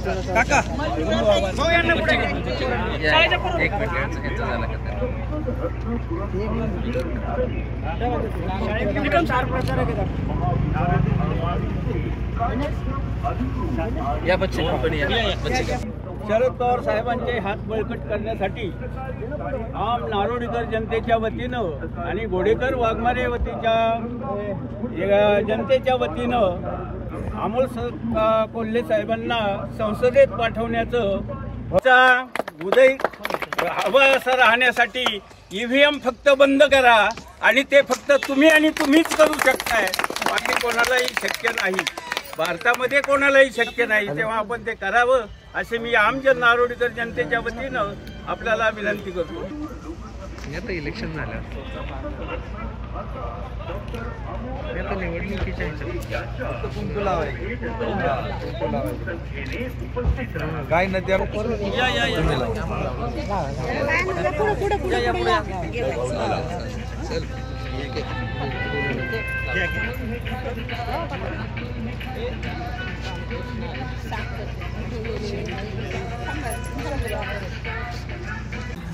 काका एक मिनिट झालं या बच्चे कंपनी शरद पवार साहेबांचे हात बळकट करण्यासाठी आम नारोडीकर जनतेच्या वतीनं आणि घोडेकर वाघमारे वतीच्या जनतेच्या वतीनं अमोल कोल्हे साहेबांना संसदेत पाठवण्याचं उदय हवं असं राहण्यासाठी ईव्हीएम फक्त बंद करा आणि ते फक्त तुम्ही आणि तुम्हीच करू शकताय, बाकी कोणालाही शक्य नाही, भारतामध्ये कोणालाही शक्य नाही, तेव्हा आपण ते करावं असे मी आमजन नारोडीकर जनतेच्या वतीनं आपल्याला विनंती करतो. आता इलेक्शन झालं, आता निवडणुकीच्या काय नद्या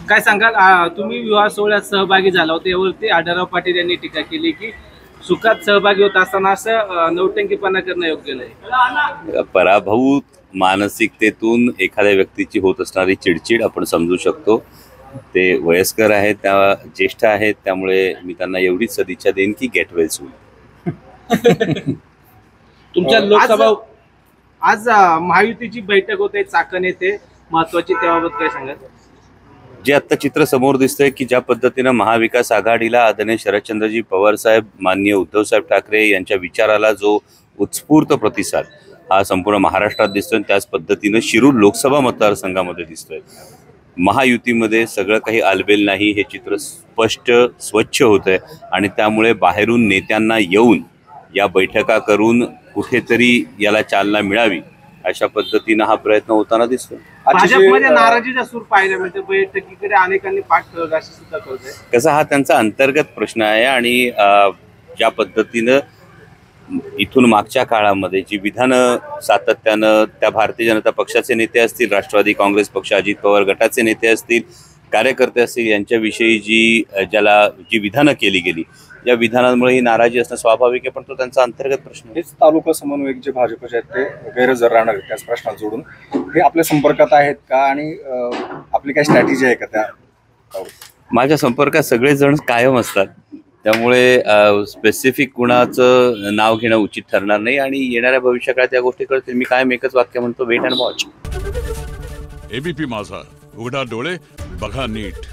काय सांगाल, तुम्ही विवाह सोहळ्यात सहभागी झाला होता, यावरती आढळराव पाटील यांनी टीका केली की सुखात सहभागी होत असताना असं नौटंकीपणा करणं योग्य नाही. पराभूत मानसिकतेतून एखाद्या व्यक्तीची होत असणारी चिडचिड आपण समजू शकतो. ते वयस्कर आहेत, त्या ज्येष्ठ आहेत, त्यामुळे मी त्यांना एवढीच सदिच्छा देईन की गेट वेल सून. तुमच्या लोकसभा आज महायुतीची बैठक होते चाकण येथे, महत्वाची, त्याबाबत काय सांगाल? जे आता चित्र समोर दिसतंय की ज्या पद्धतीनं महाविकास आघाडीला आदरणीय शरदचंद्रजी पवार साहेब, माननीय उद्धवसाहेब ठाकरे यांच्या विचाराला जो उत्स्फूर्त प्रतिसाद हा संपूर्ण महाराष्ट्रात दिसतोय, त्याच पद्धतीनं शिरूर लोकसभा मतदारसंघामध्ये दिसतोय. महायुतीमध्ये सगळं काही आलबेल नाही हे चित्र स्पष्ट स्वच्छ होतंय आणि त्यामुळे बाहेरून नेत्यांना येऊन या बैठका करून कुठेतरी याला चालना मिळावी अशा पद्धतीनं हा प्रयत्न होताना दिसतो. भाजपमध्ये नाराजीचा सूर पाहायला मिळतो, बैठकीकडे अनेकांनी पाठ ठेवला असं सुद्धा कळतंय. कसा हा त्यांचा अंतर्गत प्रश्न आहे आणि ज्या पद्धतीनं इथून मागच्या काळामध्ये जी विधानं सातत्यानं त्या भारतीय जनता पक्षाचे नेते असतील, राष्ट्रवादी काँग्रेस पक्ष, अजित पवार गटाचे नेते असतील, कार्यकर्ते असतील, यांच्याविषयी जी विधानं केली गेली, या विधानांमुळे ही नाराजी असणं स्वाभाविक आहे, पण तो त्यांचा अंतर्गत प्रश्न. हेच तालुका समन्वयक जे भाजपचे आहेत ते गैरहजर राहणार आहेत त्याच प्रश्नात जोडून हे आपल्या संपर्कात आहेत का आणि आपली काही स्ट्रॅटेजी आहे का त्या? माझ्या संपर्कात सगळेजण कायम असतात, त्यामुळे स्पेसिफिक कुणाचं नाव घेणं उचित ठरणार नाही आणि येणाऱ्या भविष्यकाळात या गोष्टी कळतील. मी कायम एकच वाक्य म्हणतो, वेट अँड वॉच. एबीपी माझा, उघडा डोळे बघा नीट.